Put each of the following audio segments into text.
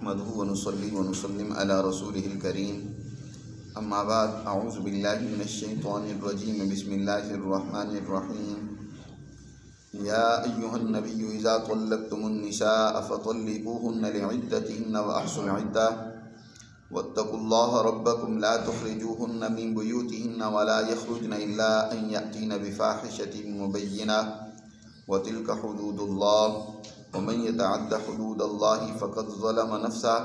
نحمده ونصلي ونسلم على رسوله الكريم اما بعد اعوذ باللہ من الشیطان الرجیم بسم اللہ الرحمن الرحیم یا ایہا النبی اذا طلقتم النساء فطلقوهن لعدتهن واحصوا العدة واتقوا الله ربكم لا تخرجوهن من بيوتهن ولا يخرجن الا ان يأتين بفاحشة مبينة وتلك حدود الله ومن يتعد حدود الله فقد ظلم نفسه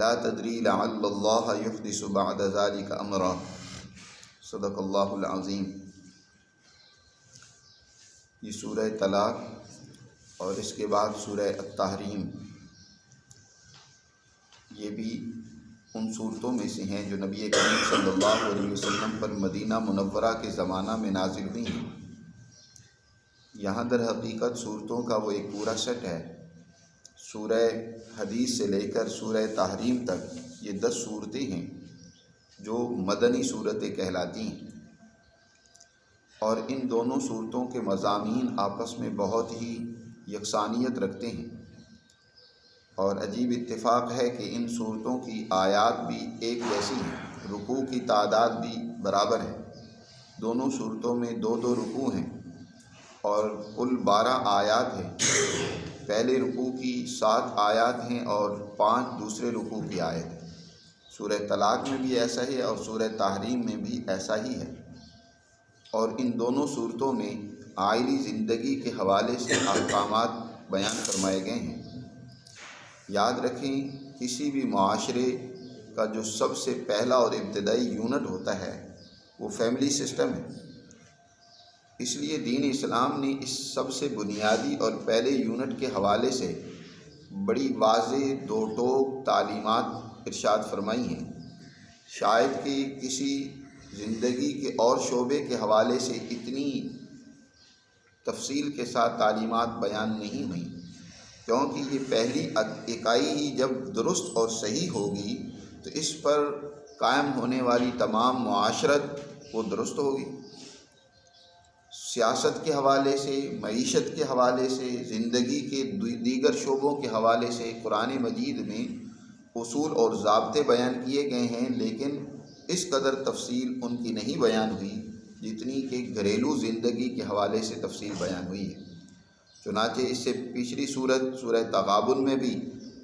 لا تدري لعل الله يحدث بعد ذلك امرا صدق اللہ العظیم۔ یہ سورہ طلاق اور اس کے بعد سورہ التحریم، یہ بھی ان صورتوں میں سے ہیں جو نبی کریم صلی اللہ علیہ وسلم پر مدینہ منورہ کے زمانہ میں نازل ہوئی ہیں۔ یہاں در حقیقت صورتوں کا وہ ایک پورا سیٹ ہے۔ سورہ حدیث سے لے کر سورہ تحریم تک یہ 10 صورتیں ہیں جو مدنی صورتیں کہلاتی ہیں، اور ان دونوں صورتوں کے مضامین آپس میں بہت ہی یکسانیت رکھتے ہیں، اور عجیب اتفاق ہے کہ ان صورتوں کی آیات بھی ایک جیسی ہیں، رکوع کی تعداد بھی برابر ہے۔ دونوں صورتوں میں 2 رکوع ہیں اور کل 12 آیات ہیں۔ پہلے رکوع کی 7 آیات ہیں اور 5 دوسرے رکوع کی آیت ہیں۔ سورہ طلاق میں بھی ایسا ہے اور سورہ تحریم میں بھی ایسا ہی ہے، اور ان دونوں صورتوں میں عائلی زندگی کے حوالے سے احکامات بیان فرمائے گئے ہیں۔ یاد رکھیں، کسی بھی معاشرے کا جو سب سے پہلا اور ابتدائی یونٹ ہوتا ہے وہ فیملی سسٹم ہے۔ اس لیے دین اسلام نے اس سب سے بنیادی اور پہلے یونٹ کے حوالے سے بڑی واضح 2 ٹوک تعلیمات ارشاد فرمائی ہیں۔ شاید کہ کسی زندگی کے اور شعبے کے حوالے سے اتنی تفصیل کے ساتھ تعلیمات بیان نہیں ہوئیں، کیونکہ یہ پہلی اکائی ہی جب درست اور صحیح ہوگی تو اس پر قائم ہونے والی تمام معاشرت وہ درست ہوگی۔ سیاست کے حوالے سے، معیشت کے حوالے سے، زندگی کے دیگر شعبوں کے حوالے سے قرآن مجید میں اصول اور ضابطے بیان کیے گئے ہیں، لیکن اس قدر تفصیل ان کی نہیں بیان ہوئی جتنی کہ گھریلو زندگی کے حوالے سے تفصیل بیان ہوئی ہے۔ چنانچہ اس سے پچھلی سورت سورہ تغابن میں بھی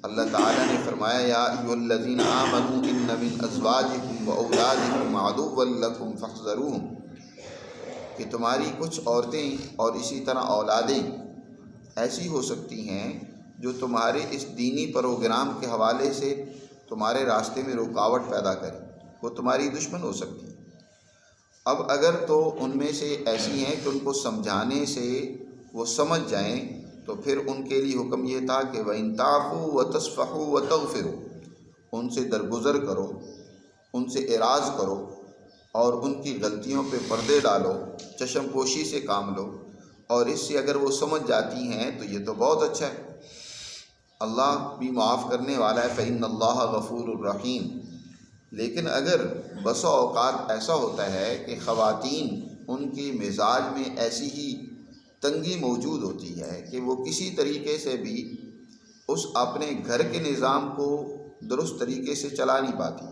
اللہ تعالیٰ نے فرمایا یا ایھا الذین آمنوا ان من ازواجکم واولادکم عدوا لکم فاحذروہم، کہ تمہاری کچھ عورتیں اور اسی طرح اولادیں ایسی ہو سکتی ہیں جو تمہارے اس دینی پروگرام کے حوالے سے تمہارے راستے میں رکاوٹ پیدا کریں، وہ تمہاری دشمن ہو سکتی ہیں۔ اب اگر تو ان میں سے ایسی ہیں کہ ان کو سمجھانے سے وہ سمجھ جائیں تو پھر ان کے لیے حکم یہ تھا کہ وَإِن تَعْفُوا وَتَصْفَحُوا وَتَغْفِرُوا، ان سے درگزر کرو، ان سے اعراض کرو اور ان کی غلطیوں پہ پردے ڈالو، چشم پوشی سے کام لو، اور اس سے اگر وہ سمجھ جاتی ہیں تو یہ تو بہت اچھا ہے، اللہ بھی معاف کرنے والا ہے، فَإِنَّ اللَّهَ غَفُورٌ الرَّحِيمٌ۔ لیکن اگر بسا اوقات ایسا ہوتا ہے کہ خواتین ان کے مزاج میں ایسی ہی تنگی موجود ہوتی ہے کہ وہ کسی طریقے سے بھی اس اپنے گھر کے نظام کو درست طریقے سے چلا نہیں پاتی،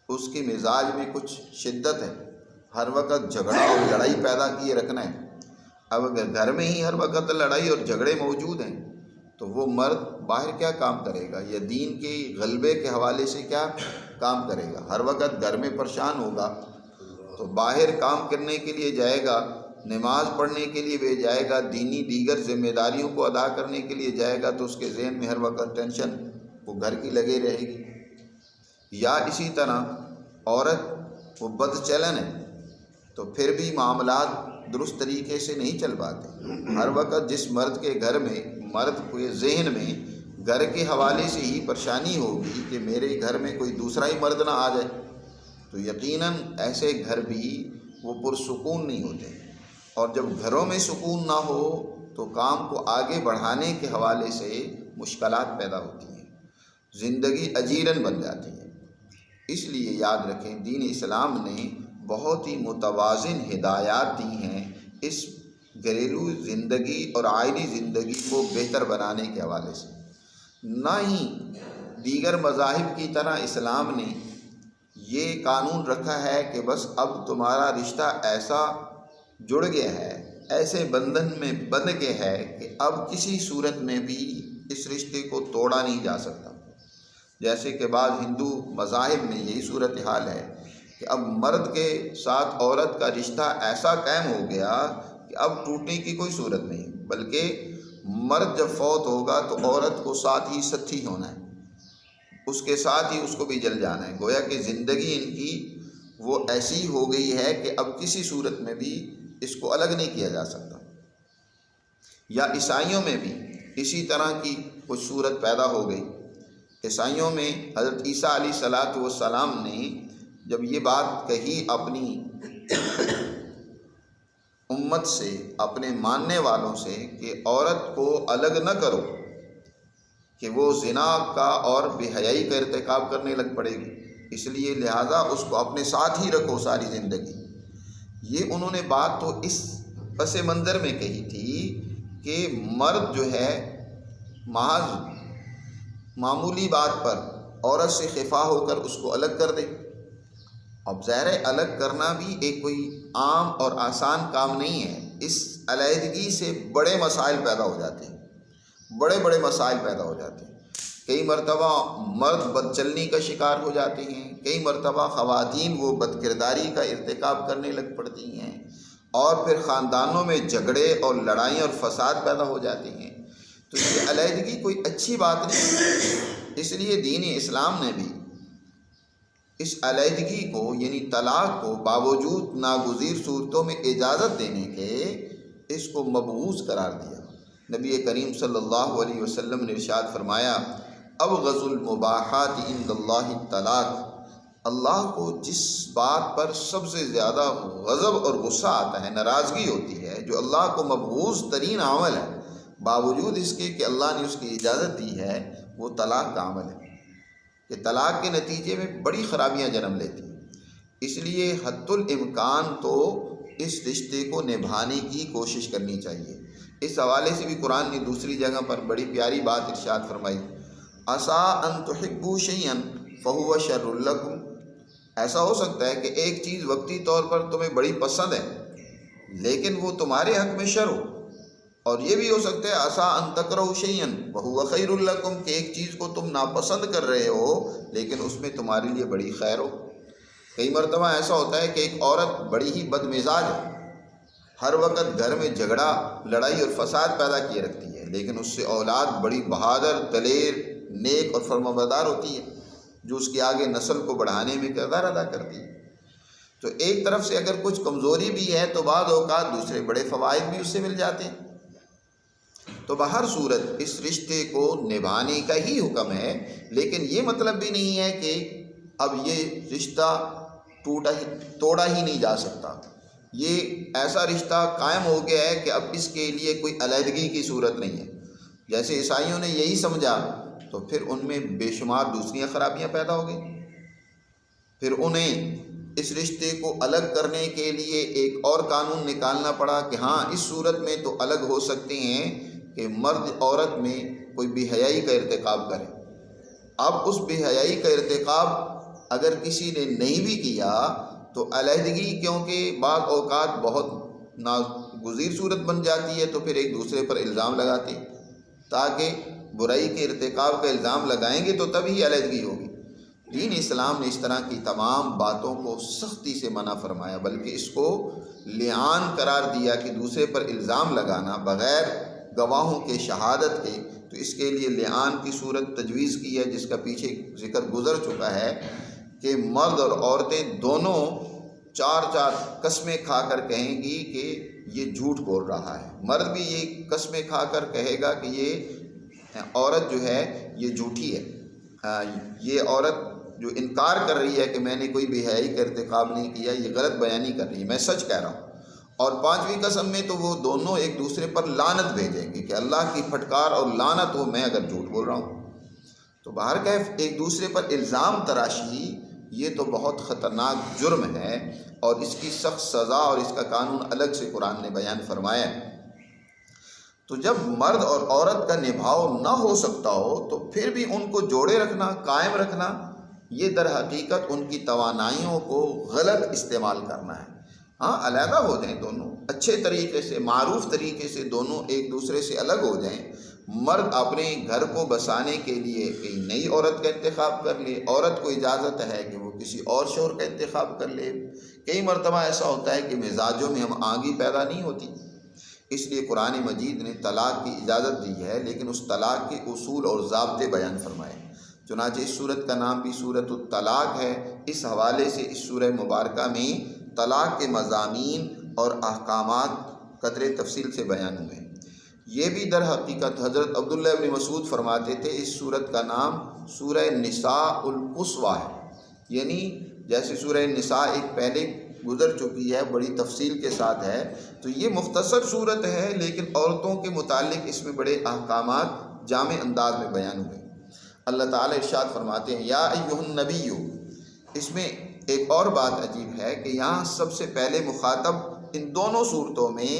اس کے مزاج میں کچھ شدت ہے، ہر وقت جھگڑا اور لڑائی پیدا کیے رکھنا ہے۔ اب اگر گھر میں ہی ہر وقت لڑائی اور جھگڑے موجود ہیں تو وہ مرد باہر کیا کام کرے گا، یا دین کے غلبے کے حوالے سے کیا کام کرے گا؟ ہر وقت گھر میں پریشان ہوگا تو باہر کام کرنے کے لیے جائے گا، نماز پڑھنے کے لیے بھی جائے گا، دینی دیگر ذمہ داریوں کو ادا کرنے کے لیے جائے گا تو اس کے ذہن میں ہر وقت ٹینشن وہ گھر کی لگے رہے گی۔ یا اسی طرح عورت وہ بد چلن ہے تو پھر بھی معاملات درست طریقے سے نہیں چل پاتے۔ ہر وقت جس مرد کے گھر میں مرد کے ذہن میں گھر کے حوالے سے ہی پریشانی ہوگی کہ میرے گھر میں کوئی دوسرا ہی مرد نہ آ جائے تو یقیناً ایسے گھر بھی وہ پرسکون نہیں ہوتے، اور جب گھروں میں سکون نہ ہو تو کام کو آگے بڑھانے کے حوالے سے مشکلات پیدا ہوتی ہیں، زندگی اجیرن بن جاتی ہے۔ اس لیے یاد رکھیں، دین اسلام نے بہت ہی متوازن ہدایات دی ہیں اس گھریلو زندگی اور عائلی زندگی کو بہتر بنانے کے حوالے سے۔ نہ ہی دیگر مذاہب کی طرح اسلام نے یہ قانون رکھا ہے کہ بس اب تمہارا رشتہ ایسا جڑ گیا ہے، ایسے بندھن میں بندھ گیا ہے کہ اب کسی صورت میں بھی اس رشتے کو توڑا نہیں جا سکتا۔ جیسے کہ بعض ہندو مذاہب میں یہی صورتحال ہے کہ اب مرد کے ساتھ عورت کا رشتہ ایسا قائم ہو گیا کہ اب ٹوٹنے کی کوئی صورت نہیں، بلکہ مرد جب فوت ہوگا تو عورت کو ساتھ ہی ساتھی ہونا ہے، اس کے ساتھ ہی اس کو بھی جل جانا ہے۔ گویا کہ زندگی ان کی وہ ایسی ہو گئی ہے کہ اب کسی صورت میں بھی اس کو الگ نہیں کیا جا سکتا۔ یا عیسائیوں میں بھی اسی طرح کی کچھ صورت پیدا ہو گئی۔ عیسائیوں میں حضرت عیسیٰ علیہ السلام نے جب یہ بات کہی اپنی امت سے، اپنے ماننے والوں سے، کہ عورت کو الگ نہ کرو کہ وہ زنا کا اور بے حیائی کا ارتکاب کرنے لگ پڑے گی، اس لیے لہٰذا اس کو اپنے ساتھ ہی رکھو ساری زندگی۔ یہ انہوں نے بات تو اس پس منظر میں کہی تھی کہ مرد جو ہے محض معمولی بات پر عورت سے خفا ہو کر اس کو الگ کر دے۔ اب ظاہر ہے الگ کرنا بھی ایک کوئی عام اور آسان کام نہیں ہے، اس علیحدگی سے بڑے مسائل پیدا ہو جاتے ہیں، بڑے مسائل پیدا ہو جاتے ہیں۔ کئی مرتبہ مرد بد چلنی کا شکار ہو جاتے ہیں، کئی مرتبہ خواتین وہ بد کرداری کا ارتکاب کرنے لگ پڑتی ہیں، اور پھر خاندانوں میں جھگڑے اور لڑائیاں اور فساد پیدا ہو جاتے ہیں۔ تو یہ علیحدگی کوئی اچھی بات نہیں، اس لیے دین اسلام نے بھی اس علیحدگی کو یعنی طلاق کو باوجود ناگزیر صورتوں میں اجازت دینے کے اس کو مبغوض قرار دیا۔ نبی کریم صلی اللہ علیہ وسلم نے ارشاد فرمایا، ابغض المباحات عند اللہ الطلاق، اللہ کو جس بات پر سب سے زیادہ غضب اور غصہ آتا ہے، ناراضگی ہوتی ہے، جو اللہ کو مبغوض ترین عمل ہے، باوجود اس کے کہ اللہ نے اس کی اجازت دی ہے، وہ طلاق کا عمل ہے کہ طلاق کے نتیجے میں بڑی خرابیاں جنم لیتی ہیں۔ اس لیے حد الامکان تو اس رشتے کو نبھانے کی کوشش کرنی چاہیے۔ اس حوالے سے بھی قرآن نے دوسری جگہ پر بڑی پیاری بات ارشاد فرمائی، عسیٰ ان تحبوا شیئا فہو شر لکم، ایسا ہو سکتا ہے کہ ایک چیز وقتی طور پر تمہیں بڑی پسند ہے لیکن وہ تمہارے حق میں شر ہو، اور یہ بھی ہو سکتا ہے عسیٰ ان تکرہوا شیئا وہو خیر لکم، کہ ایک چیز کو تم ناپسند کر رہے ہو لیکن اس میں تمہارے لیے بڑی خیر ہو۔ کئی مرتبہ ایسا ہوتا ہے کہ ایک عورت بڑی ہی بد مزاج ہے، ہر وقت گھر میں جھگڑا، لڑائی اور فساد پیدا کیے رکھتی ہے، لیکن اس سے اولاد بڑی بہادر، دلیر، نیک اور فرمانبردار ہوتی ہے، جو اس کی آگے نسل کو بڑھانے میں کردار ادا کرتی ہے۔ تو ایک طرف سے اگر کچھ کمزوری بھی ہے تو بعض اوقات دوسرے بڑے فوائد بھی اس سے مل جاتے ہیں۔ تو بہر صورت اس رشتے کو نبھانے کا ہی حکم ہے، لیکن یہ مطلب بھی نہیں ہے کہ اب یہ رشتہ توڑا ہی نہیں جا سکتا۔ یہ ایسا رشتہ قائم ہو گیا ہے کہ اب اس کے لیے کوئی علیحدگی کی صورت نہیں ہے۔ جیسے عیسائیوں نے یہی سمجھا تو پھر ان میں بے شمار دوسری خرابیاں پیدا ہو گئیں، پھر انہیں اس رشتے کو الگ کرنے کے لیے ایک اور قانون نکالنا پڑا کہ ہاں اس صورت میں تو الگ ہو سکتے ہیں کہ مرد عورت میں کوئی بے حیائی کا ارتکاب کرے۔ اب اس بے حیائی کا ارتکاب اگر کسی نے نہیں بھی کیا تو علیحدگی کیونکہ بعض اوقات بہت ناگزیر صورت بن جاتی ہے، تو پھر ایک دوسرے پر الزام لگاتے ہیں، تاکہ برائی کے ارتکاب کا الزام لگائیں گے تو تبھی علیحدگی ہوگی۔ دین اسلام نے اس طرح کی تمام باتوں کو سختی سے منع فرمایا، بلکہ اس کو لعان قرار دیا کہ دوسرے پر الزام لگانا بغیر گواہوں کے شہادت کے، تو اس کے لیے لعان کی صورت تجویز کی ہے، جس کا پیچھے ذکر گزر چکا ہے کہ مرد اور عورتیں دونوں چار قسمیں کھا کر کہیں گی کہ یہ جھوٹ بول رہا ہے۔ مرد بھی یہ قسمیں کھا کر کہے گا کہ یہ عورت جو ہے یہ جھوٹی ہے، یہ عورت جو انکار کر رہی ہے کہ میں نے کوئی بے حیائی کا ارتکاب نہیں کیا، یہ غلط بیانی کر رہی ہے، میں سچ کہہ رہا ہوں۔ اور پانچویں قسم میں تو وہ دونوں ایک دوسرے پر لعنت بھیجیں گے کہ اللہ کی پھٹکار اور لعنت ہو میں اگر جھوٹ بول رہا ہوں۔ تو بہرکیف ایک دوسرے پر الزام تراشی یہ تو بہت خطرناک جرم ہے، اور اس کی سخت سزا اور اس کا قانون الگ سے قرآن نے بیان فرمایا ہے۔ تو جب مرد اور عورت کا نبھاؤ نہ ہو سکتا ہو تو پھر بھی ان کو جوڑے رکھنا، قائم رکھنا، یہ در حقیقت ان کی توانائیوں کو غلط استعمال کرنا ہے۔ ہاں، علیحدہ ہو جائیں دونوں، اچھے طریقے سے، معروف طریقے سے دونوں ایک دوسرے سے الگ ہو جائیں۔ مرد اپنے گھر کو بسانے کے لیے کئی نئی عورت کا انتخاب کر لے، عورت کو اجازت ہے کہ وہ کسی اور شوہر کا انتخاب کر لے۔ کئی مرتبہ ایسا ہوتا ہے کہ مزاجوں میں ہم آنگی پیدا نہیں ہوتی، اس لیے قرآن مجید نے طلاق کی اجازت دی ہے، لیکن اس طلاق کے اصول اور ضابطے بیان فرمائے۔ چنانچہ اس صورت کا نام بھی سورۃ الطلاق ہے۔ اس حوالے سے اس سورہ مبارکہ میں طلاق کے مضامین اور احکامات قدر تفصیل سے بیان ہوئے۔ یہ بھی در حقیقت حضرت عبداللہ ابن مسعود فرماتے تھے اس سورت کا نام سورہ نساء القصویٰ ہے، یعنی جیسے سورہ نساء ایک پہلے گزر چکی ہے، بڑی تفصیل کے ساتھ ہے، تو یہ مختصر صورت ہے لیکن عورتوں کے متعلق اس میں بڑے احکامات جامع انداز میں بیان ہوئے۔ اللہ تعالیٰ ارشاد فرماتے ہیں یا ایھا النبی۔ اس میں ایک اور بات عجیب ہے کہ یہاں سب سے پہلے مخاطب ان دونوں صورتوں میں،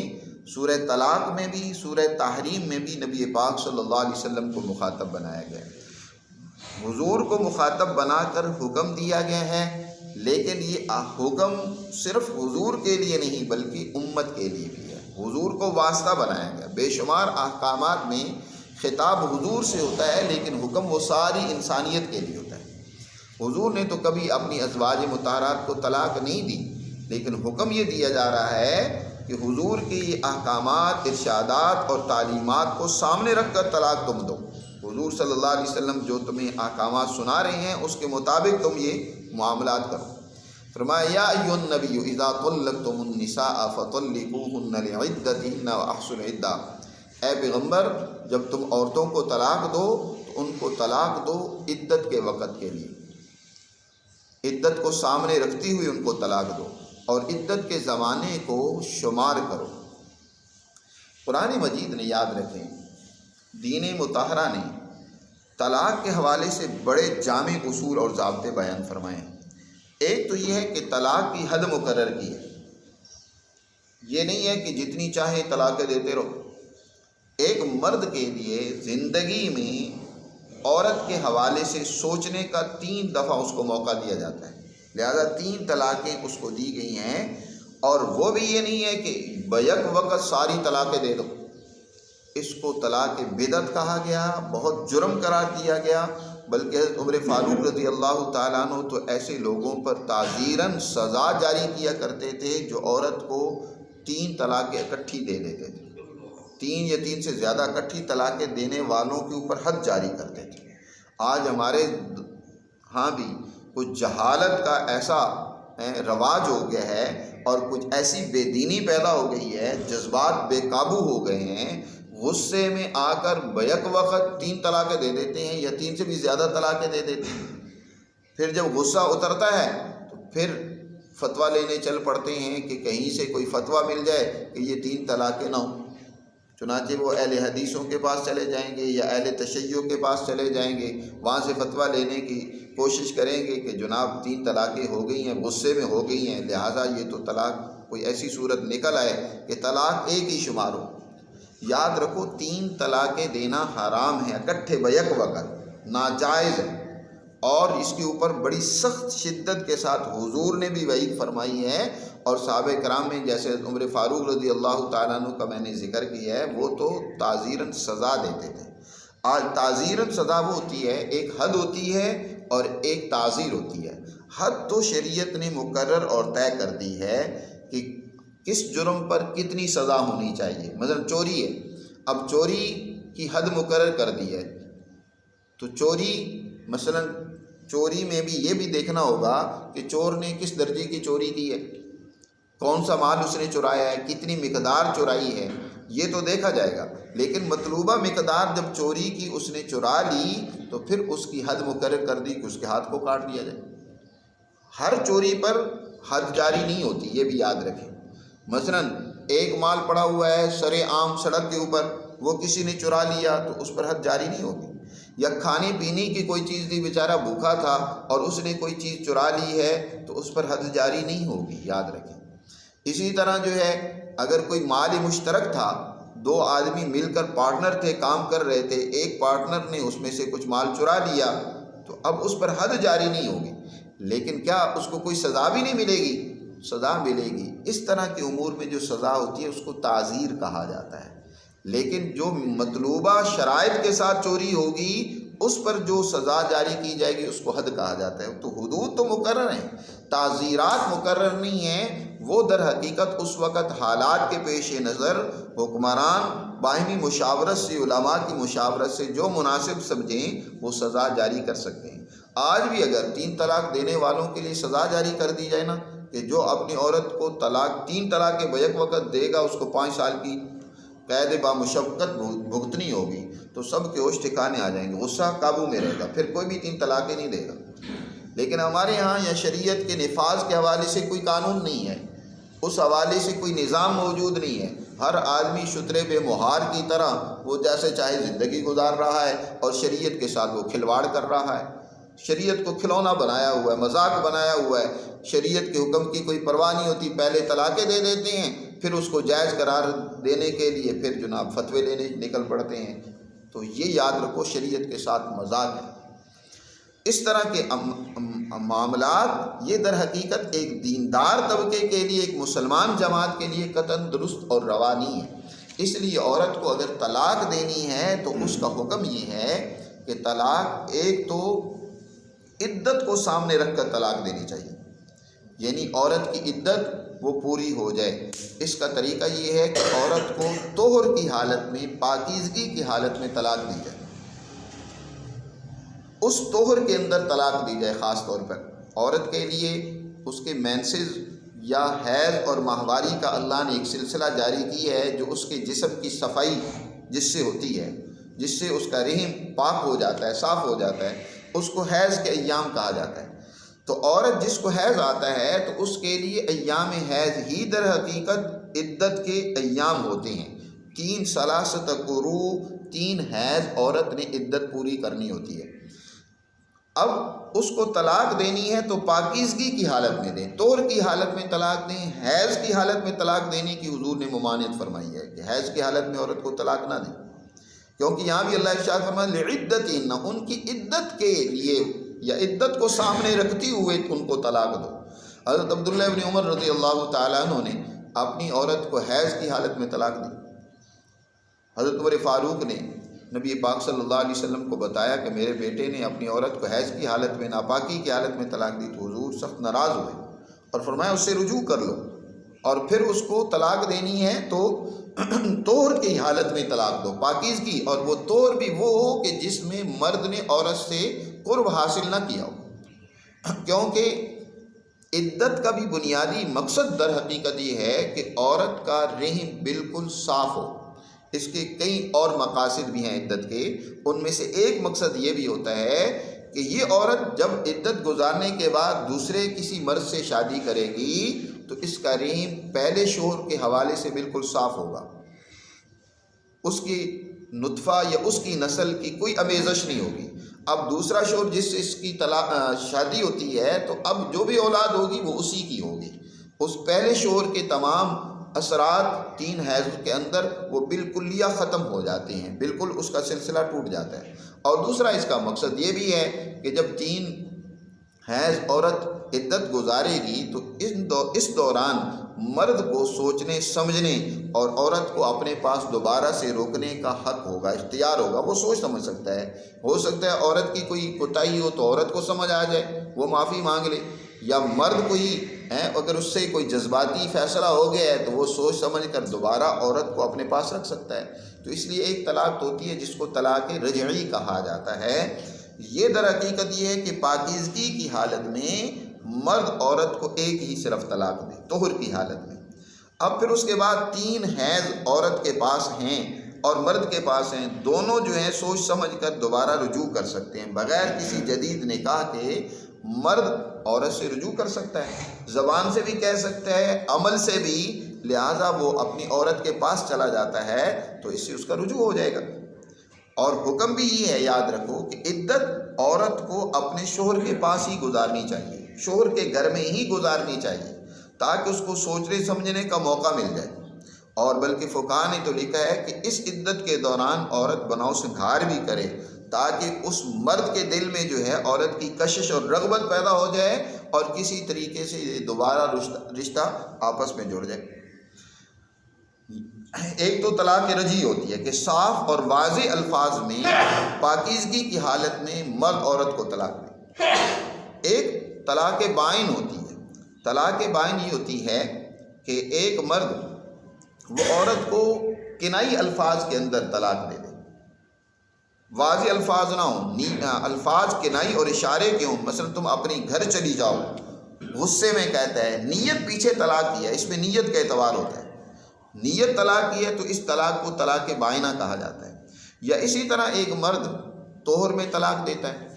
سورہ طلاق میں بھی، سورہ تحریم میں بھی، نبی پاک صلی اللہ علیہ وسلم کو مخاطب بنایا گیا ہے۔ حضور کو مخاطب بنا کر حکم دیا گیا ہے، لیکن یہ حکم صرف حضور کے لیے نہیں بلکہ امت کے لیے بھی ہے۔ حضور کو واسطہ بنایا گیا۔ بے شمار احکامات میں خطاب حضور سے ہوتا ہے لیکن حکم وہ ساری انسانیت کے لیے ہوتا ہے۔ حضور نے تو کبھی اپنی ازواج مطہرات کو طلاق نہیں دی، لیکن حکم یہ دیا جا رہا ہے کہ حضور کی یہ احکامات، ارشادات اور تعلیمات کو سامنے رکھ کر طلاق تم دو۔ حضور صلی اللہ علیہ وسلم جو تمہیں احکامات سنا رہے ہیں اس کے مطابق تم یہ معاملات کرو۔ فرمایا یا ایھا النبی اذا طلقتم النساء فطلقوهن لعدتهن واحصوا العدہ۔ اے پیغمبر، جب تم عورتوں کو طلاق دو تو ان کو طلاق دو عدت کے وقت کے لیے، عدت کو سامنے رکھتی ہوئی ان کو طلاق دو اور عدت کے زمانے کو شمار کرو۔ قرآن مجید نے، یاد رکھیں، دین مطہرہ نے طلاق کے حوالے سے بڑے جامع اصول اور ضابطے بیان فرمائے ہیں۔ ایک تو یہ ہے کہ طلاق کی حد مقرر کی ہے، یہ نہیں ہے کہ جتنی چاہے طلاقیں دیتے رہو۔ ایک مرد کے لیے زندگی میں عورت کے حوالے سے سوچنے کا 3 دفعہ اس کو موقع دیا جاتا ہے، لہذا 3 طلاقیں اس کو دی گئی ہیں، اور وہ بھی یہ نہیں ہے کہ بیک وقت ساری طلاقیں دے دو۔ اس کو طلاق بدعت کہا گیا، بہت جرم قرار دیا گیا، بلکہ حضرت عمر فاروق رضی اللہ تعالیٰ عنہ تو ایسے لوگوں پر تعزیراً سزا جاری کیا کرتے تھے جو عورت کو 3 طلاقیں اکٹھی دے دیتے تھے۔ 3 یا 3 سے زیادہ اکٹھی طلاقیں دینے والوں کے اوپر حد جاری کرتے تھے۔ آج ہمارے ہاں بھی کچھ جہالت کا ایسا رواج ہو گیا ہے اور کچھ ایسی بے دینی پیدا ہو گئی ہے، جذبات بے قابو ہو گئے ہیں، غصے میں آ کر بیک وقت 3 طلاقیں دے دیتے ہیں یا 3 سے بھی زیادہ طلاقیں دے دیتے ہیں۔ پھر جب غصہ اترتا ہے تو پھر فتویٰ لینے چل پڑتے ہیں کہ کہیں سے کوئی فتویٰ مل جائے کہ یہ 3 طلاقیں نہ ہوں۔ چنانچہ وہ اہل حدیثوں کے پاس چلے جائیں گے یا اہل تشیع کے پاس چلے جائیں گے، وہاں سے فتویٰ لینے کی کوشش کریں گے کہ جناب 3 طلاقیں ہو گئی ہیں، غصے میں ہو گئی ہیں، لہٰذا یہ تو طلاق کوئی ایسی صورت نکل آئے کہ طلاق ایک ہی شمار ہو۔ یاد رکھو 3 طلاقیں دینا حرام ہے اکٹھے بیک وقت، ناجائز ہے، اور اس کے اوپر بڑی سخت شدت کے ساتھ حضور نے بھی وعید فرمائی ہے، اور صحابہ کرام میں جیسے عمر فاروق رضی اللہ تعالیٰ عنہ کا میں نے ذکر کیا ہے، وہ تو تعزیراً سزا دیتے تھے۔ آج تعزیراً سزا وہ ہوتی ہے، ایک حد ہوتی ہے اور ایک تعزیر ہوتی ہے۔ حد تو شریعت نے مقرر اور طے کر دی ہے کہ کس جرم پر کتنی سزا ہونی چاہیے۔ مثلا چوری ہے، اب چوری کی حد مقرر کر دی ہے، تو چوری مثلا چوری میں بھی یہ بھی دیکھنا ہوگا کہ چور نے کس درجے کی چوری کی ہے، کون سا مال اس نے چرایا ہے، کتنی مقدار چرائی ہے، یہ تو دیکھا جائے گا۔ لیکن مطلوبہ مقدار جب چوری کی اس نے چرا لی تو پھر اس کی حد مقرر کر دی کہ اس کے ہاتھ کو کاٹ دیا جائے۔ ہر چوری پر حد جاری نہیں ہوتی، یہ بھی یاد رکھیں۔ مثلا ایک مال پڑا ہوا ہے سرے عام سڑک کے اوپر، وہ کسی نے چرا لیا تو اس پر حد جاری نہیں ہوگی۔ یا کھانے پینے کی کوئی چیز دی، بیچارہ بھوکا تھا اور اس نے کوئی چیز چرا لی ہے تو اس پر حد جاری نہیں ہوگی، یاد رکھیں۔ اسی طرح جو ہے اگر کوئی مال مشترک تھا، دو آدمی مل کر پارٹنر تھے، کام کر رہے تھے، ایک پارٹنر نے اس میں سے کچھ مال چرا لیا تو اب اس پر حد جاری نہیں ہوگی، لیکن کیا اس کو کوئی سزا بھی نہیں ملے گی؟ سزا ملے گی۔ اس طرح کے امور میں جو سزا ہوتی ہے اس کو تعزیر کہا جاتا ہے، لیکن جو مطلوبہ شرائط کے ساتھ چوری ہوگی اس پر جو سزا جاری کی جائے گی اس کو حد کہا جاتا ہے۔ تو حدود تو مقرر ہیں، تعزیرات مقرر نہیں ہیں۔ وہ در حقیقت اس وقت حالات کے پیش نظر حکمران باہمی مشاورت سے، علماء کی مشاورت سے جو مناسب سمجھیں وہ سزا جاری کر سکتے ہیں۔ آج بھی اگر 3 طلاق دینے والوں کے لیے سزا جاری کر دی جائے نا کہ جو اپنی عورت کو 3 طلاق کے بیک وقت دے گا اس کو 5 سال کی قید بامشقت بھگتنی ہوگی، تو سب کے ہوش ٹھکانے آ جائیں گے، غصہ قابو میں رہے گا، پھر کوئی بھی 3 طلاقیں نہیں دے گا۔ لیکن ہمارے ہاں یا شریعت کے نفاذ کے حوالے سے کوئی قانون نہیں ہے، اس حوالے سے کوئی نظام موجود نہیں ہے۔ ہر آدمی شترے بے مہار کی طرح وہ جیسے چاہے زندگی گزار رہا ہے اور شریعت کے ساتھ وہ کھلواڑ کر رہا ہے، شریعت کو کھلونا بنایا ہوا ہے، مذاق بنایا ہوا ہے۔ شریعت کے حکم کی کوئی پرواہ نہیں ہوتی، پہلے طلاقیں دے دیتے ہیں، پھر اس کو جائز قرار دینے کے لیے پھر جناب فتوے لینے نکل پڑتے ہیں۔ تو یہ یاد رکھو شریعت کے ساتھ مذاق ہے۔ اس طرح کے معاملات یہ در حقیقت ایک دیندار طبقے کے لیے، ایک مسلمان جماعت کے لیے قطعاً درست اور روا نہیں ہے۔ اس لیے عورت کو اگر طلاق دینی ہے تو اس کا حکم یہ ہے کہ طلاق ایک تو عدت کو سامنے رکھ کر طلاق دینی چاہیے، یعنی عورت کی عدت وہ پوری ہو جائے۔ اس کا طریقہ یہ ہے کہ عورت کو طہر کی حالت میں، پاکیزگی کی حالت میں طلاق دی جائے، اس طہر کے اندر طلاق دی جائے۔ خاص طور پر عورت کے لیے اس کے مینسز یا حیض اور ماہواری کا اللہ نے ایک سلسلہ جاری کی ہے جو اس کے جسم کی صفائی جس سے ہوتی ہے، جس سے اس کا رحم پاک ہو جاتا ہے، صاف ہو جاتا ہے، اس کو حیض کے ایام کہا جاتا ہے۔ تو عورت جس کو حیض آتا ہے تو اس کے لیے ایام حیض ہی در حقیقت عدت کے ایام ہوتے ہیں۔ 3 ثلاثۃ قروء، 3 حیض عورت نے عدت پوری کرنی ہوتی ہے۔ اب اس کو طلاق دینی ہے تو پاکیزگی کی حالت میں دیں، طہر کی حالت میں طلاق دیں۔ حیض کی حالت میں طلاق دینے کی حضور نے ممانعت فرمائی ہے کہ حیض کی حالت میں عورت کو طلاق نہ دیں، کیونکہ یہاں بھی اللہ ارشاد فرمایا لعدتہن، ان کی عدت کے لیے یا عدت کو سامنے رکھتے ہوئے ان کو طلاق دو۔ حضرت عبداللہ ابن عمر رضی اللہ تعالیٰ عنہ نے اپنی عورت کو حیض کی حالت میں طلاق دی۔ حضرت عمر فاروق نے نبی پاک صلی اللہ علیہ وسلم کو بتایا کہ میرے بیٹے نے اپنی عورت کو حیض کی حالت میں، ناپاکی کی حالت میں طلاق دی، تو حضور سخت ناراض ہوئے اور فرمایا اس سے رجوع کر لو، اور پھر اس کو طلاق دینی ہے تو طہر کی حالت میں طلاق دو، پاکیزگی، اور وہ طہر بھی وہ ہو کہ جس میں مرد نے عورت سے قرب حاصل نہ کیا ہو، کیونکہ عدت کا بھی بنیادی مقصد در حقیقت یہ ہے کہ عورت کا رحم بالکل صاف ہو۔ اس کے کئی اور مقاصد بھی ہیں عدت کے، ان میں سے ایک مقصد یہ بھی ہوتا ہے کہ یہ عورت جب عدت گزارنے کے بعد دوسرے کسی مرد سے شادی کرے گی تو اس کا رحم پہلے شوہر کے حوالے سے بالکل صاف ہوگا، اس کی نطفہ یا اس کی نسل کی کوئی آمیزش نہیں ہوگی۔ اب دوسرا شوہر جس سے اس کی شادی ہوتی ہے تو اب جو بھی اولاد ہوگی وہ اسی کی ہوگی۔ اس پہلے شوہر کے تمام اثرات 3 حیض کے اندر وہ بالکلیہ ختم ہو جاتے ہیں، بالکل اس کا سلسلہ ٹوٹ جاتا ہے۔ اور دوسرا اس کا مقصد یہ بھی ہے کہ جب 3 حیض عورت عدت گزارے گی تو اس دوران مرد کو سوچنے سمجھنے اور عورت کو اپنے پاس دوبارہ سے روکنے کا حق ہوگا، اختیار ہوگا، وہ سوچ سمجھ سکتا ہے۔ ہو سکتا ہے عورت کی کوئی کوتاہی ہو تو عورت کو سمجھ آ جائے، وہ معافی مانگ لے، یا مرد کوئی اگر اس سے کوئی جذباتی فیصلہ ہو گیا ہے تو وہ سوچ سمجھ کر دوبارہ عورت کو اپنے پاس رکھ سکتا ہے۔ تو اس لیے ایک طلاق ہوتی ہے جس کو طلاق رجعی کہا جاتا ہے۔ یہ در حقیقت یہ ہے کہ پاکیزگی کی حالت میں مرد عورت کو ایک ہی صرف طلاق دے، طہر کی حالت میں۔ اب پھر اس کے بعد 3 حیض عورت کے پاس ہیں اور مرد کے پاس ہیں، دونوں جو ہیں سوچ سمجھ کر دوبارہ رجوع کر سکتے ہیں بغیر کسی جدید نکاح کے۔ مرد عورت سے رجوع کر سکتا ہے، زبان سے بھی کہہ سکتا ہے، عمل سے بھی، لہٰذا وہ اپنی عورت کے پاس چلا جاتا ہے تو اس سے اس کا رجوع ہو جائے گا۔ اور حکم بھی یہ ہے، یاد رکھو کہ عدت عورت کو اپنے شوہر کے پاس ہی گزارنی چاہیے، شوہر کے گھر میں ہی گزارنی چاہیے، تاکہ اس کو سوچنے سمجھنے کا موقع مل جائے۔ اور بلکہ فقہاء نے تو لکھا ہے کہ اس عدت کے دوران عورت بناؤ سنگھار بھی کرے تاکہ اس مرد کے دل میں جو ہے عورت کی کشش اور رغبت پیدا ہو جائے اور کسی طریقے سے یہ دوبارہ رشتہ آپس میں جڑ جائے۔ ایک تو طلاق رجعی ہوتی ہے کہ صاف اور واضح الفاظ میں پاکیزگی کی حالت میں مرد عورت کو طلاق دے۔ ایک طلاق بائن ہوتی ہے۔ طلاق بائن یہ ہوتی ہے کہ ایک مرد وہ عورت کو کنائی الفاظ کے اندر طلاق دے دے، واضح الفاظ نہ ہوں، الفاظ کنائی اور اشارے کے ہوں۔ مثلا تم اپنی گھر چلی جاؤ، غصے میں کہتا ہے، نیت پیچھے طلاق کی ہے، اس میں نیت کا اعتبار ہوتا ہے، نیت طلاق کی ہے تو اس طلاق کو طلاق بائنہ کہا جاتا ہے۔ یا اسی طرح ایک مرد طہر میں طلاق دیتا ہے،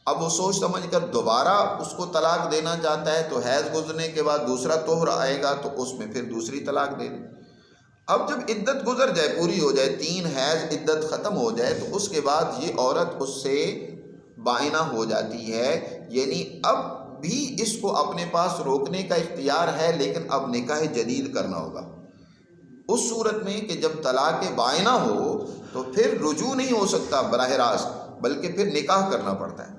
اب وہ سوچ سمجھ کر دوبارہ اس کو طلاق دینا چاہتا ہے تو حیض گزرنے کے بعد دوسرا طہر آئے گا تو اس میں پھر دوسری طلاق دے دے۔ اب جب عدت گزر جائے، پوری ہو جائے، 3 حیض عدت ختم ہو جائے تو اس کے بعد یہ عورت اس سے بائنہ ہو جاتی ہے، یعنی اب بھی اس کو اپنے پاس روکنے کا اختیار ہے، لیکن اب نکاح جدید کرنا ہوگا۔ اس صورت میں کہ جب طلاق بائنہ ہو تو پھر رجوع نہیں ہو سکتا براہ راست، بلکہ پھر نکاح کرنا پڑتا ہے۔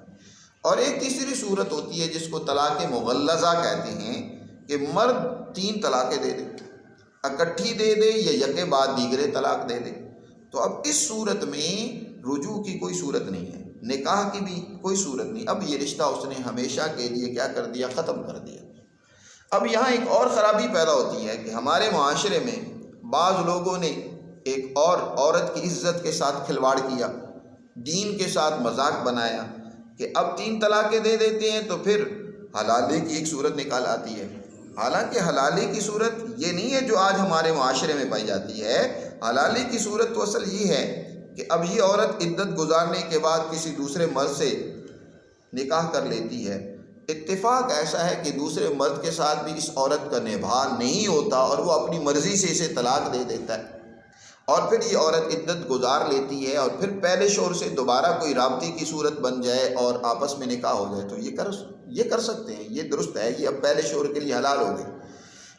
اور ایک تیسری صورت ہوتی ہے جس کو طلاق مغلظہ کہتے ہیں کہ مرد 3 طلاقیں دے دے، اکٹھی دے دے یا یکے بعد دیگرے طلاق دے دے، تو اب اس صورت میں رجوع کی کوئی صورت نہیں ہے، نکاح کی بھی کوئی صورت نہیں، اب یہ رشتہ اس نے ہمیشہ کے لیے کیا کر دیا، ختم کر دیا۔ اب یہاں ایک اور خرابی پیدا ہوتی ہے کہ ہمارے معاشرے میں بعض لوگوں نے ایک اور عورت کی عزت کے ساتھ کھلواڑ کیا، دین کے ساتھ مذاق بنایا کہ اب 3 طلاقیں دے دیتے ہیں تو پھر حلالے کی ایک صورت نکال آتی ہے۔ حالانکہ حلالے کی صورت یہ نہیں ہے جو آج ہمارے معاشرے میں پائی جاتی ہے، حلالے کی صورت تو اصل یہ ہے کہ اب یہ عورت عدت گزارنے کے بعد کسی دوسرے مرد سے نکاح کر لیتی ہے، اتفاق ایسا ہے کہ دوسرے مرد کے ساتھ بھی اس عورت کا نبھا نہیں ہوتا اور وہ اپنی مرضی سے اسے طلاق دے دیتا ہے، اور پھر یہ عورت عدت گزار لیتی ہے اور پھر پہلے شوہر سے دوبارہ کوئی رابطے کی صورت بن جائے اور آپس میں نکاح ہو جائے تو یہ کر سکتے ہیں، یہ درست ہے، یہ اب پہلے شوہر کے لیے حلال ہو گئی۔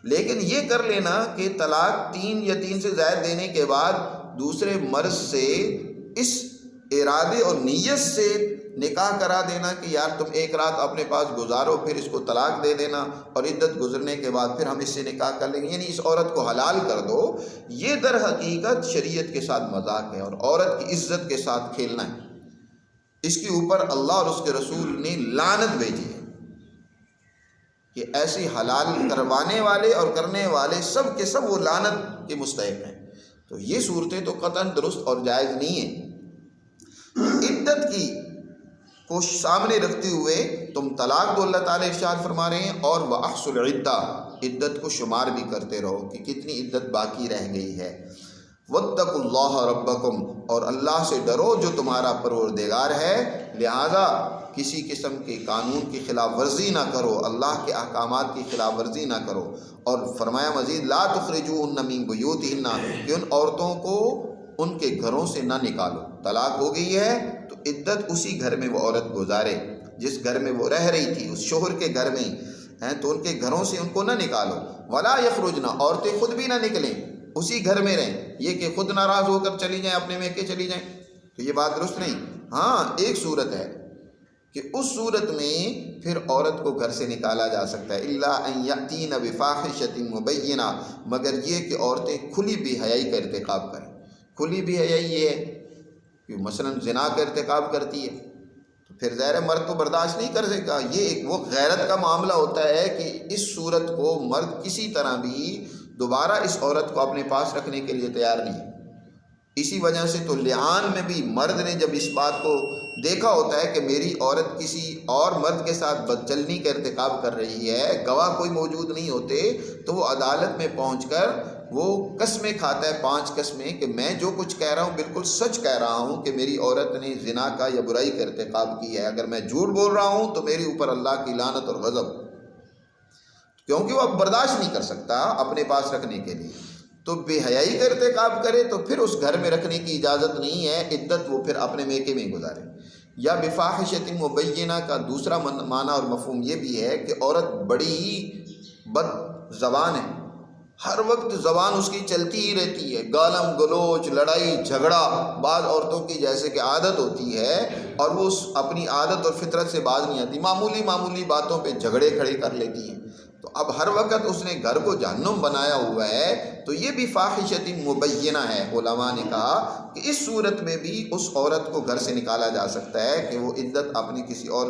لیکن یہ کر لینا کہ طلاق 3 یا 3 سے زائد دینے کے بعد دوسرے مرد سے اس ارادے اور نیت سے نکاح کرا دینا کہ یار تم ایک رات اپنے پاس گزارو پھر اس کو طلاق دے دینا اور عدت گزرنے کے بعد پھر ہم اس سے نکاح کر لیں گے، یعنی اس عورت کو حلال کر دو، یہ در حقیقت شریعت کے ساتھ مذاق ہے اور عورت کی عزت کے ساتھ کھیلنا ہے۔ اس کے اوپر اللہ اور اس کے رسول نے لعنت بھیجی ہے کہ ایسی حلال کروانے والے اور کرنے والے سب کے سب وہ لعنت کے مستحق ہیں۔ تو یہ صورتیں تو قطعاً درست اور جائز نہیں ہیں۔ عدت کی کو سامنے رکھتے ہوئے تم طلاق دو، اللہ تعالیٰ ارشاد فرما رہے ہیں، اور وَأَحْصُوا الْعِدَّةَ، عدت کو شمار بھی کرتے رہو کہ کتنی عدت باقی رہ گئی ہے۔ وَاتَّقُوا اللَّهَ رَبَّكُمْ، اور اللہ سے ڈرو جو تمہارا پروردگار ہے، لہذا کسی قسم کے قانون کی خلاف ورزی نہ کرو، اللہ کے احکامات کی خلاف ورزی نہ کرو۔ اور فرمایا مزید لا تخرجوهن من بیوتهن، کہ ان عورتوں کو ان کے گھروں سے نہ نکالو۔ طلاق ہو گئی ہے تو عدت اسی گھر میں وہ عورت گزارے جس گھر میں وہ رہ رہی تھی، اس شوہر کے گھر میں ہیں، تو ان کے گھروں سے ان کو نہ نکالو۔ ولا یخرجن، عورتیں خود بھی نہ نکلیں، اسی گھر میں رہیں، یہ کہ خود ناراض ہو کر چلی جائیں، اپنے میکے چلی جائیں، تو یہ بات درست نہیں۔ ہاں ایک صورت ہے کہ اس صورت میں پھر عورت کو گھر سے نکالا جا سکتا ہے، الا ان یاتین بفاحشۃ مبینہ، مگر یہ کہ عورتیں کھلی بے حیائی کا ارتکاب کریں۔ کھلی بے حیائی یہ ہے کہ مثلا زنا کا ارتکاب کرتی ہے تو پھر ظاہر مرد تو برداشت نہیں کر سکے گا، یہ ایک وہ غیرت کا معاملہ ہوتا ہے کہ اس صورت کو مرد کسی طرح بھی دوبارہ اس عورت کو اپنے پاس رکھنے کے لیے تیار نہیں۔ اسی وجہ سے تو لعان میں بھی مرد نے جب اس بات کو دیکھا ہوتا ہے کہ میری عورت کسی اور مرد کے ساتھ بدچلنی کا ارتکاب کر رہی ہے، گواہ کوئی موجود نہیں ہوتے، تو وہ عدالت میں پہنچ کر وہ قسمیں کھاتا ہے، 5 قسمیں، کہ میں جو کچھ کہہ رہا ہوں بالکل سچ کہہ رہا ہوں کہ میری عورت نے زنا کا یا برائی کا ارتکاب کی ہے، اگر میں جھوٹ بول رہا ہوں تو میرے اوپر اللہ کی لعنت اور غضب، کیونکہ وہ اب برداشت نہیں کر سکتا اپنے پاس رکھنے کے لیے۔ تو بے حیائی کا ارتکاب کرے تو پھر اس گھر میں رکھنے کی اجازت نہیں ہے، عدت وہ پھر اپنے میکے میں گزارے۔ یا بفاحشۃ مبینہ کا دوسرا معنی اور مفہوم یہ بھی ہے کہ عورت بڑی ہی بد زبان ہے، ہر وقت زبان اس کی چلتی ہی رہتی ہے، گالم گلوچ، لڑائی جھگڑا، بعض عورتوں کی جیسے کہ عادت ہوتی ہے اور وہ اپنی عادت اور فطرت سے باز نہیں آتی، معمولی معمولی باتوں پہ جھگڑے کھڑے کر لیتی ہیں۔ تو اب ہر وقت اس نے گھر کو جہنم بنایا ہوا ہے، تو یہ بھی فاحشۃ مبینہ ہے۔ علماء نے کہا کہ اس صورت میں بھی اس عورت کو گھر سے نکالا جا سکتا ہے کہ وہ عدت اپنی کسی اور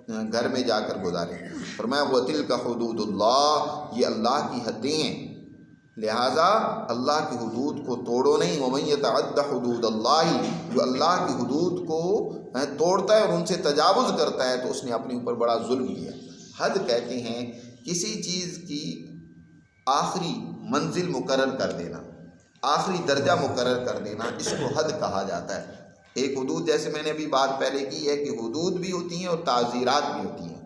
گھر میں جا کر گزارے۔ فرمایا وَتِلْكَ حُدُودُ اللّہ، یہ اللہ کی حدیں ہیں، لہٰذا اللہ کی حدود کو توڑو نہیں۔ وَمَن يَتَعَدَّ حُدُودَ اللّہ، جو اللہ کی حدود کو توڑتا ہے اور ان سے تجاوز کرتا ہے تو اس نے اپنے اوپر بڑا ظلم کیا۔ حد کہتے ہیں کسی چیز کی آخری منزل مقرر کر دینا، آخری درجہ مقرر کر دینا، اس کو حد کہا جاتا ہے۔ ایک حدود، جیسے میں نے ابھی بات پہلے کی ہے کہ حدود بھی ہوتی ہیں اور تعزیرات بھی ہوتی ہیں،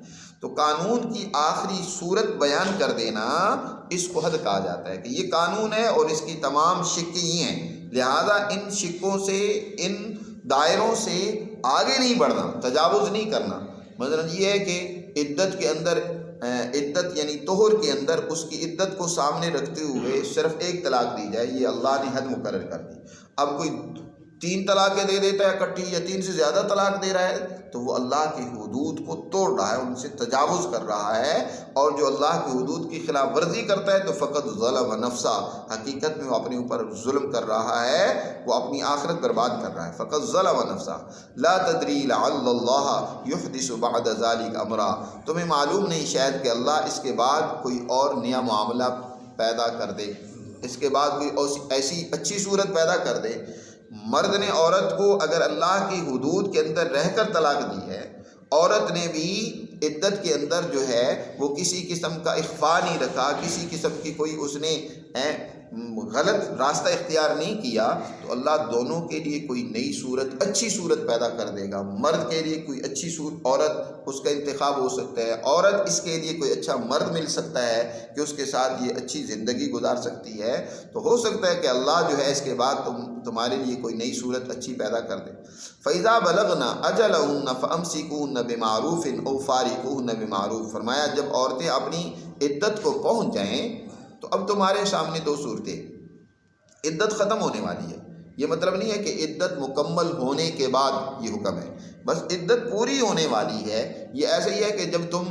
تو قانون کی آخری صورت بیان کر دینا اس کو حد کہا جاتا ہے کہ یہ قانون ہے اور اس کی تمام شکیں یہ ہیں، لہذا ان شکوں سے، ان دائروں سے آگے نہیں بڑھنا، تجاوز نہیں کرنا۔ مثلا یہ ہے کہ عدت کے اندر، عدت یعنی طہر کے اندر اس کی عدت کو سامنے رکھتے ہوئے صرف ایک طلاق دی جائے، یہ اللہ نے حد مقرر کر دی۔ اب کوئی 3 طلاقیں دے دیتا ہے اکٹھی، یا 3 سے زیادہ طلاق دے رہا ہے، تو وہ اللہ کی حدود کو توڑ رہا ہے، ان سے تجاوز کر رہا ہے، اور جو اللہ کی حدود کی خلاف ورزی کرتا ہے تو فقط ظلم نفسہ، حقیقت میں وہ اپنے اوپر ظلم کر رہا ہے، وہ اپنی آخرت برباد کر رہا ہے۔ فقط ظلم نفسہ لا تدری لعل اللہ یحدث بعد ذلک امرا، تمہیں معلوم نہیں شاید کہ اللہ اس کے بعد کوئی اور نیا معاملہ پیدا کر دے، اس کے بعد کوئی ایسی اچھی صورت پیدا کر دے۔ مرد نے عورت کو اگر اللہ کی حدود کے اندر رہ کر طلاق دی ہے، عورت نے بھی عدت کے اندر جو ہے وہ کسی قسم کا اخفاء نہیں رکھا، کسی قسم کی کوئی اس نے غلط راستہ اختیار نہیں کیا، تو اللہ دونوں کے لیے کوئی نئی صورت، اچھی صورت پیدا کر دے گا۔ مرد کے لیے کوئی اچھی عورت اس کا انتخاب ہو سکتا ہے، عورت اس کے لیے کوئی اچھا مرد مل سکتا ہے کہ اس کے ساتھ یہ اچھی زندگی گزار سکتی ہے، تو ہو سکتا ہے کہ اللہ جو ہے اس کے بعد تمہارے لیے کوئی نئی صورت اچھی پیدا کر دے۔ فَإِذَا بَلَغْنَ أَجَلَهُنَّ فَأَمْسِكُوهُنَّ بِمَعْرُوفٍ أَوْ فَارِقُوهُنَّ بِمَعْرُوفٍ، فرمایا جب عورتیں اپنی عدت کو پہنچ جائیں تو اب تمہارے سامنے 2 صورتیں، عدت ختم ہونے والی ہے، یہ مطلب نہیں ہے کہ عدت مکمل ہونے کے بعد یہ حکم ہے، بس عدت پوری ہونے والی ہے۔ یہ ایسا ہی ہے کہ جب تم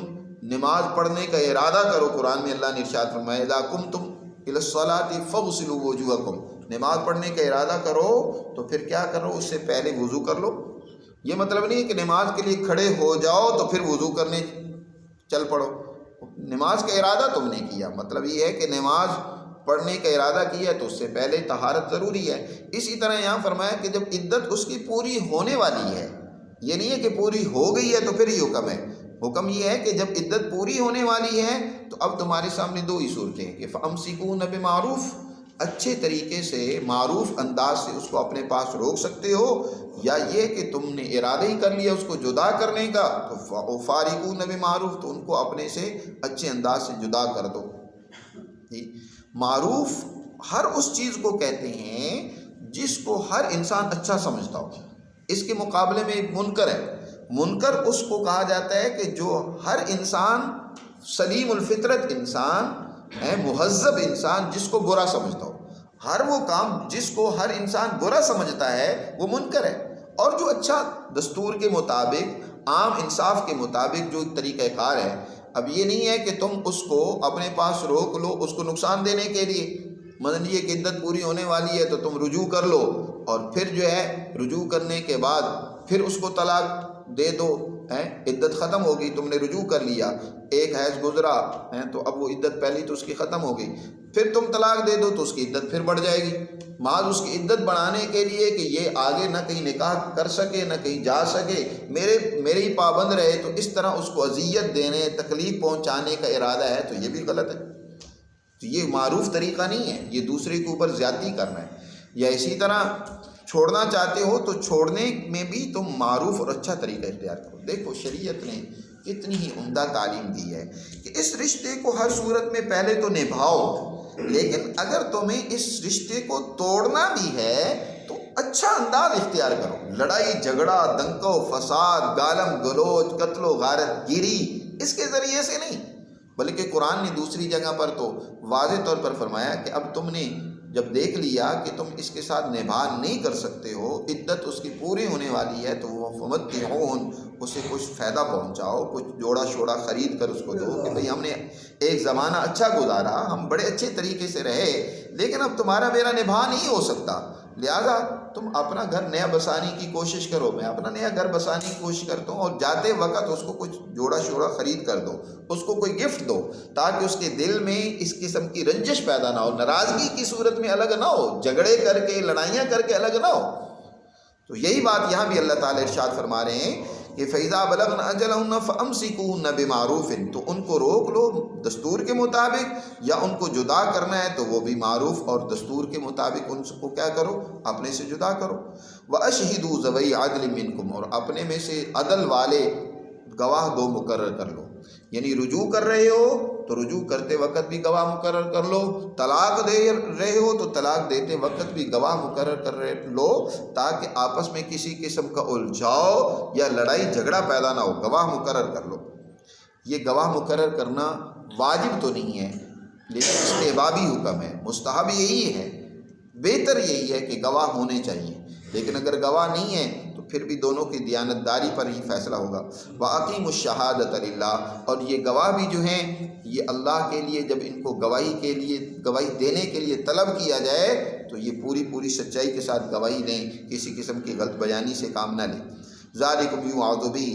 نماز پڑھنے کا ارادہ کرو، قرآن میں اللہ نے ارشاد فرمایا اذا قمتم الى الصلاة فاغسلوا وجوہکم، نماز پڑھنے کا ارادہ کرو تو پھر کیا کرو، اس سے پہلے وضو کر لو۔ یہ مطلب نہیں ہے کہ نماز کے لیے کھڑے ہو جاؤ تو پھر وضو کرنے چل پڑو، نماز کا ارادہ تم نے کیا، مطلب یہ ہے کہ نماز پڑھنے کا ارادہ کیا ہے تو اس سے پہلے طہارت ضروری ہے۔ اسی طرح یہاں فرمایا کہ جب عدت اس کی پوری ہونے والی ہے، یہ نہیں ہے کہ پوری ہو گئی ہے تو پھر ہی حکم ہے، حکم یہ ہے کہ جب عدت پوری ہونے والی ہے تو اب تمہارے سامنے 2 ہی صورتیں ہیں کہ فَأَمْسِكُونَ بِمَعْرُوفٍ، اچھے طریقے سے معروف انداز سے اس کو اپنے پاس روک سکتے ہو، یا یہ کہ تم نے ارادہ ہی کر لیا اس کو جدا کرنے کا تو فارقون بمعروف، تو ان کو اپنے سے اچھے انداز سے جدا کر دو۔ معروف ہر اس چیز کو کہتے ہیں جس کو ہر انسان اچھا سمجھتا ہو، اس کے مقابلے میں ایک منکر ہے، منکر اس کو کہا جاتا ہے کہ جو ہر انسان سلیم الفطرت انسان ہے، مہذب انسان جس کو برا سمجھتا ہو، ہر وہ کام جس کو ہر انسان برا سمجھتا ہے وہ منکر ہے، اور جو اچھا دستور کے مطابق، عام انصاف کے مطابق جو طریقہ کار ہے، اب یہ نہیں ہے کہ تم اس کو اپنے پاس روک لو اس کو نقصان دینے کے لیے، مثلا یہ کہ عدت پوری ہونے والی ہے تو تم رجوع کر لو، اور پھر جو ہے رجوع کرنے کے بعد پھر اس کو طلاق دے دو، عدت ختم ہو گئی، تم نے رجوع کر لیا، ایک حیض گزرا تو اب وہ عدت پہلی تو اس کی ختم ہو گئی، پھر تم طلاق دے دو تو اس کی عدت پھر بڑھ جائے گی، بعض اس کی عدت بڑھانے کے لیے کہ یہ آگے نہ کہیں نکاح کر سکے نہ کہیں جا سکے، میرے ہی پابند رہے، تو اس طرح اس کو اذیت دینے، تکلیف پہنچانے کا ارادہ ہے تو یہ بھی غلط ہے، تو یہ معروف طریقہ نہیں ہے، یہ دوسرے کے اوپر زیادتی کرنا ہے۔ یا اسی طرح چھوڑنا چاہتے ہو تو چھوڑنے میں بھی تم معروف اور اچھا طریقہ اختیار کرو۔ دیکھو شریعت نے اتنی ہی عمدہ تعلیم دی ہے کہ اس رشتے کو ہر صورت میں پہلے تو نبھاؤ، لیکن اگر تمہیں اس رشتے کو توڑنا بھی ہے تو اچھا انداز اختیار کرو، لڑائی جھگڑا، دنگ و فساد، گالم گلوچ، قتل و غارت گیری، اس کے ذریعے سے نہیں، بلکہ قرآن نے دوسری جگہ پر تو واضح طور پر فرمایا کہ اب تم نے جب دیکھ لیا کہ تم اس کے ساتھ نبھا نہیں کر سکتے ہو، عدت اس کی پوری ہونے والی ہے، تو وہ فمتعون، اسے کچھ فائدہ پہنچاؤ، کچھ جوڑا شوڑا خرید کر اس کو دو کہ بھئی ہم نے ایک زمانہ اچھا گزارا، ہم بڑے اچھے طریقے سے رہے، لیکن اب تمہارا میرا نبھا نہیں ہو سکتا، لہذا تم اپنا گھر نیا بسانے کی کوشش کرو، میں اپنا نیا گھر بسانے کی کوشش کرتا ہوں، اور جاتے وقت اس کو کچھ جوڑا شوڑا خرید کر دو، اس کو کوئی گفٹ دو، تاکہ اس کے دل میں اس قسم کی رنجش پیدا نہ ہو، ناراضگی کی صورت میں الگ نہ ہو، جھگڑے کر کے لڑائیاں کر کے الگ نہ ہو۔ تو یہی بات یہاں بھی اللہ تعالیٰ ارشاد فرما رہے ہیں کہ فَإِذَا بَلَغْنَ أَجَلَهُنَّ فَأَمْسِكُوهُنَّ بِمَعْرُوفٍ، تو ان کو روک لو دستور کے مطابق، یا ان کو جدا کرنا ہے تو وہ بھی معروف اور دستور کے مطابق ان کو کیا کرو، اپنے سے جدا کرو۔ وَأَشْهِدُوا ذَوَيْ عَدْلٍ مِّنْكُمْ، اور اپنے میں سے عدل والے گواہ دو مقرر کر لو، یعنی رجوع کر رہے ہو تو رجوع کرتے وقت بھی گواہ مقرر کر لو، طلاق دے رہے ہو تو طلاق دیتے وقت بھی گواہ مقرر کر لو، تاکہ آپس میں کسی قسم کا الجھاؤ یا لڑائی جھگڑا پیدا نہ ہو، گواہ مقرر کر لو۔ یہ گواہ مقرر کرنا واجب تو نہیں ہے، لیکن استحبابی حکم ہے، مستحب یہی ہے، بہتر یہی ہے کہ گواہ ہونے چاہیے، لیکن اگر گواہ نہیں ہے تو پھر بھی دونوں کی دیانتداری پر ہی فیصلہ ہوگا۔ وَأَقِیمُوا الشَّهَادَةَ لِلَّهِ، اور یہ گواہ بھی جو ہیں یہ اللہ کے لیے، جب ان کو گواہی دینے کے لیے طلب کیا جائے تو یہ پوری سچائی کے ساتھ گواہی دیں، کسی قسم کی غلط بیانی سے کام نہ لیں۔ ذَلِكُمْ يُوعَظُ بِهِ،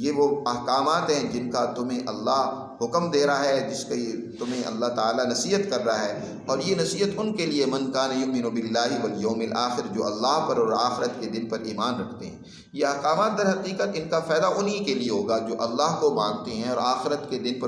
یہ وہ احکامات ہیں جن کا تمہیں اللہ حکم دے رہا ہے، جس کا یہ تمہیں اللہ تعالیٰ نصیحت کر رہا ہے، اور یہ نصیحت ان کے لیے من کان یؤمن باللہ والیوم الآخر، جو اللہ پر اور آخرت کے دن پر ایمان رکھتے ہیں۔ یہ احکامات در حقیقت ان کا فائدہ انہی کے لیے ہوگا جو اللہ کو مانتے ہیں اور آخرت کے دن پر